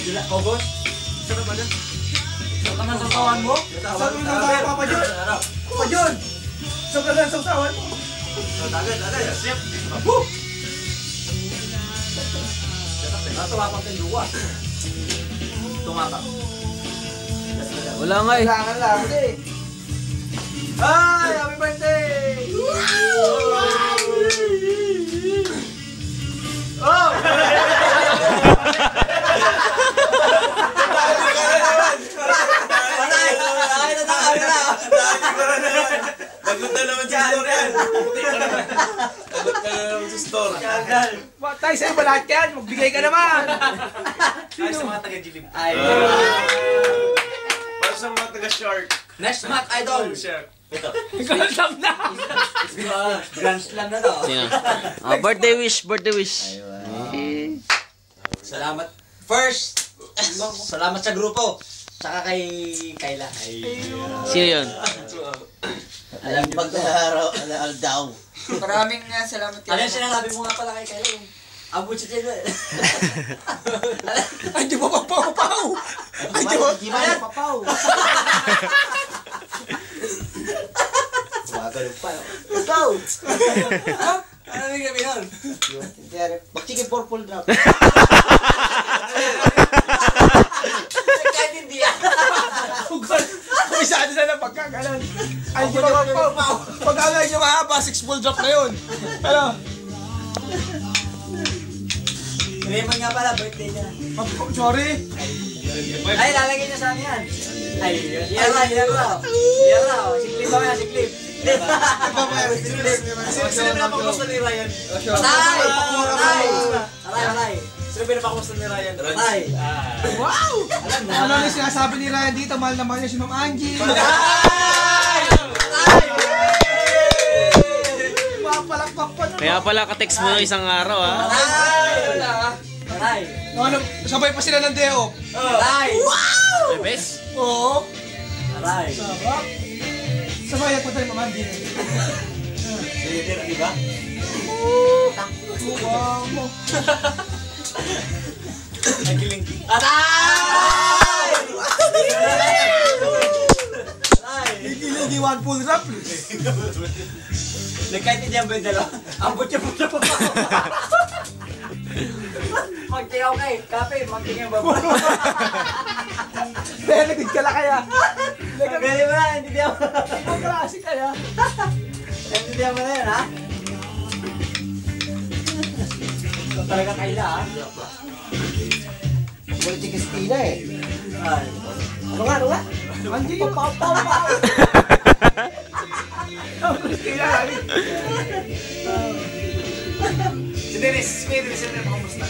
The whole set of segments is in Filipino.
Kogos? Sarap ba dyan? Saan ka ng sausawan mo? Saan mo nang Papa John? Papa John! Saan ka ng sausawan mo? Tagad. Sip. Tumapak ng luwa. Tumapak. Wala nga eh. Kailangan lang eh. Hi! Happy birthday! Oh! Lagot na naman sa store yan. Lagot na naman sa store. Tayo sa'yo ba lahat yan? Magbigay ka naman! Ay, sa mga taga-Jilib. Para sa mga taga-shark. Next month, idol! Shark. Ito. Grand Slam na! Grand Slam na to. Sino? Birthday wish. Salamat. First, salamat sa grupo. Saka kay Kayla. Sino yun? Alam niyo pag-araw, daw. Maraming salamat Ano yung sinasabi mo nga pala kay Kayla? Abot siya dyan. Ay, di ba papaw? Ay, di ba? Di ba papaw? Ganun pa. Papaw! Ano yung gabi nun? Bakchiki purple drop. Kahit hindi yan. Kumisado na ng pagkagalan. Ay, di ba papaw? Pag-alay nyo mahaba, 6 ball drop na yun. Ano? Raymond nga pala, birthday niya. Sorry. Ay, lalagay niya sa amin yan. Ay, yan raw. Siklip ba yan, siklip? Sino pinapakamusta ni Ryan? Aray! Sino pinapakamusta ni Ryan? Aray! Wow! Ano na sinasabi ni Ryan dito? Mahal na mahal niya si Ma'am Angie. Mapalakpak pa na. Kaya pala ka-text mo ng isang araw ha. Aray! Ano, sabay pa sila ng Deo. Aray! Wow! Bebes? Oo. Aray! Sarap. Sabay ako tayo Ma'am Angie. Sige, di ba? Wow mo. Nagiling. Aray! Hindi one full drop. Nagkaintindihan ba yung dalawa? Ambot niya po na pa. Magtingaw kay, kape, magtingaw ba? Benedict ka lang kaya. Pwede mo na, hindi mo. Ang klase kaya. Hindi mo na yan, ha? Ito talaga Kayla, ha? Wala si Christina eh. Ay. Ano nga? Angie yung pau. Christina lagi. Si Dennis, sino yung makamusta?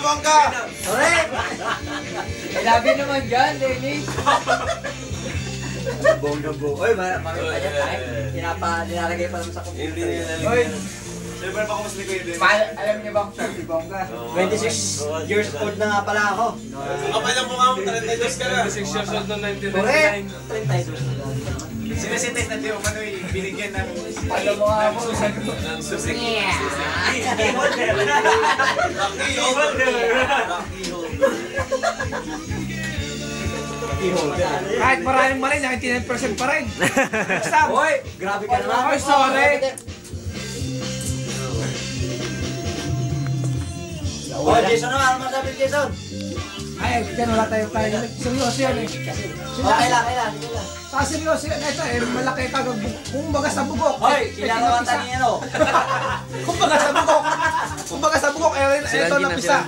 Bongga! Correct! Lagi naman dyan, Dennis. Bongga. Uy, marami pa dyan, tayo. Nilalagay pa naman sa computer. Hindi nila. Sino ba makamusta ni Kuya Dennis? Alam niyo ba kung saan si Bongga? 26 years old na nga pala ako. Kapal ang mukha mo, 32 ka na. 6 years old noong Correct! 1999. 32 na lang. Sinasitis na Teo Manoy, binigyan ng Alam mo nga ako. susik. Rocky holder! Kahit maraming mali, 99% pa rin. Stop! Hoy! Grabe ka naman! Ay, sorry! Oh, Jason naman! Ano masabi Jason? Ay, dyan wala tayo. Seryoso yan eh. Okay lang. Sa seryoso yan. Ito eh, malaki kagag. Kung baga sa bugok. Hoy! Kinakawatan niya ano? Kung baga sa bugok. Kung baga sa bugok, ito na pisa.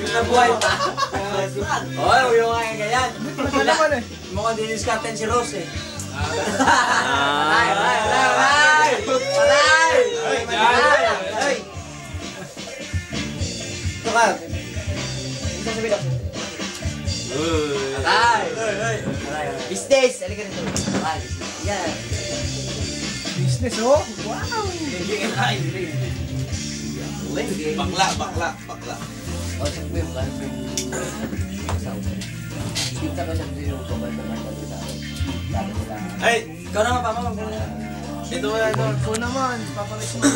Nabuhay pa. Hoy, huwag yung mga ganyan. Ano naman eh. Mukhang diniskaten si Rose eh. Ah. Patay! Ito ka. Ito sabi daw. Patay! Business! Halika nito. Patay. Yan. Business oh. Wow. Bakla. O, sakbo yung kalpin. Kita ko sa video ko ba naman kami sa akin. Sabi nila. Ay, Ikaw naman, Papa, mag-muna. ito wala ito. Ito naman. Papalit mo.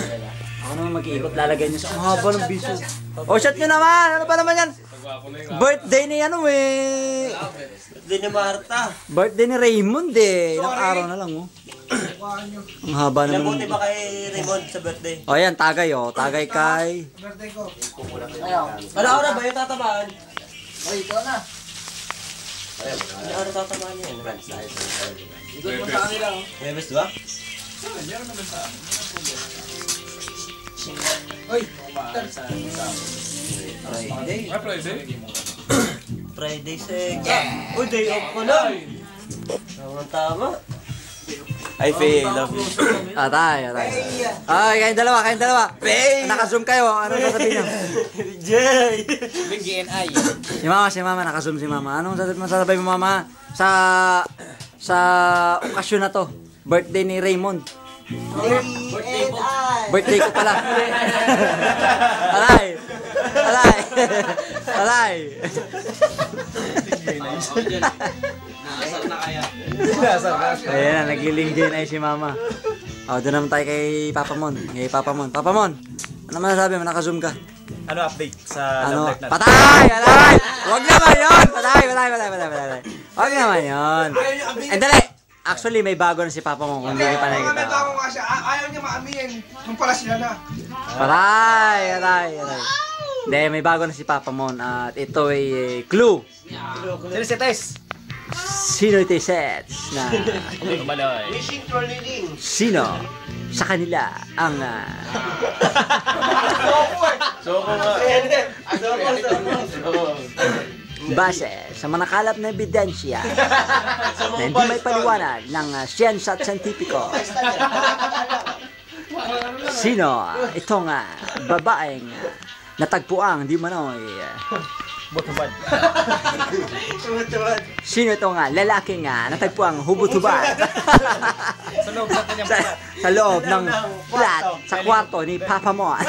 Ako naman mag-iikot, lalagay niyo sa ang haba ng biso. O, shot nyo naman! Ano pa naman yan? Birthday ni ano eh. Birthday ni Marta. Birthday ni Raymond eh. Ilang araw na lang oh. Ang haba Ilang naman. buti ba kay Raymond sa birthday? O yan, tagay oh. Tagay kay... Ano oras ba yung tatamaan? Oy, ikaw na. Ano oras tatamaan yan? Ikot mo sa kanila oh. May best ba? Oy, Friday 6. Uy, day off ko lang. Tama. Ay, Faye, I love you. atay. Ay, kayong dalawa. Naka-zoom kayo. Ano sasabihin niyo? Jay! Big GNI. Si mama, naka-zoom si mama. Anong sasabihin mo mama? Sa okasyon na to. Birthday ni Raymond. Birthday ko pala. Alay. Nakasal na kaya. Ayan na, nagliling din ay si mama. O, doon naman tayo kay Papa Mon. Papa Mon, ano masasabi mo? Naka-zoom ka. Ano update sa Ano? love life natin? Patay! Huwag naman yun! Patay! Huwag naman yun. Dali! Actually, may bago na si Papa Mon kung hindi niyo pa May nakikita. bago nga siya. Ayaw niya maamin. Yung pala sila na. Patay! Hindi, may bago na si Papa Mon at ito ay clue. Sino si Tess? Sino ito sets na Maloy. Wishing for Liling. sino sa kanila ang Soko nga. base sa mga nakalap na ebidensya na hindi may paliwanag ng siyensa at siyentipiko. Sino itong babaeng natagpuang di manoy? Butubad. Sino itong lalaking natagpuang hubot-hubad? Sa loob ng kanyang flat. Sa loob ng flat sa kwarto ni Papa Mon.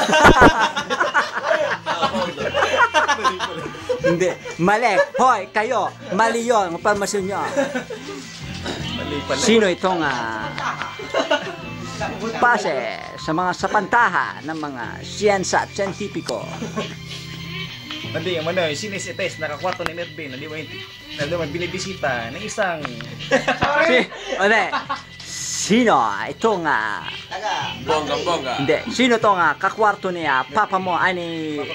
Hindi. Mali. Hoy, kayo. Mali yun. Mapamasyon nyo. Sino itong base sa mga sapantahan ng mga siyensa at siyentipiko? Hindi, Manoy, sino si Tess? Nakakwarto ni Mervin. Hindi mo binibisita ng isang... Sino itong Bongga. hindi. Sino itong kakwarto ni Papa Mon ay ni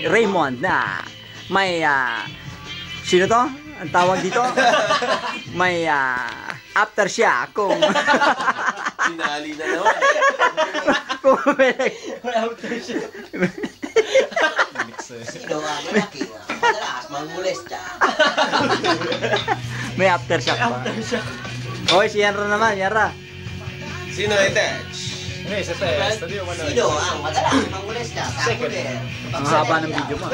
Raymond na may sino to? Ang tawag dito? May after siya kung Pinali na naman. kung may Sino ang malaki na madalas mangmolesta? may aftershock ba? Hoy, si Yanra naman, Yanra. Sino i-touch? Hindi, si Tess. Hindi mo Manoy. Sino ang madalas mangmolesta? Sa kuler. Ang haba ng video mo.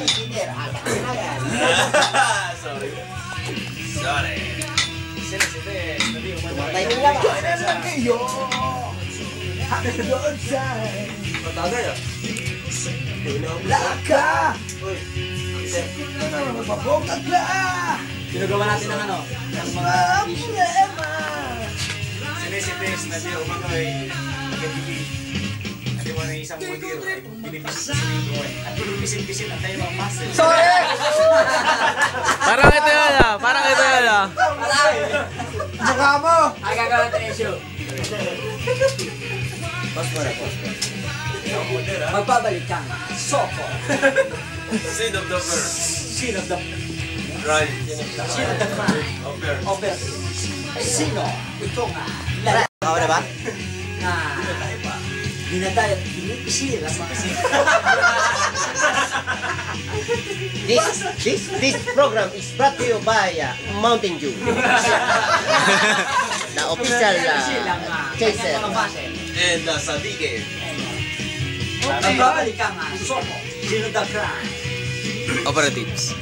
Kinder, anak-anagan. Sorry. Sino si Tess? Hindi mo Manoy. Tayo lang ba? Matagay ah. Sinugawa natin ng ano? Ng mga issue. Sino si Tess? Hindi mo Manoy. Nagadibi. Hindi mo na isang mudir. Binibisit sa dito. At binibisit ang tayo mga muscle. Parang ito yun Mukha mo! Ay, gagawin natin issue. Magbabalik kang Soko. Scene of the first. Sino the Right. Sino the Over. Over. Sino itong lalaki Ako na ba? na dinadayat, dinipisil ang mga This program is brought to you by Mountain Dew. The official chaser. And Sadige. Magbabalik kang Soko. Sino the crime? Operatives.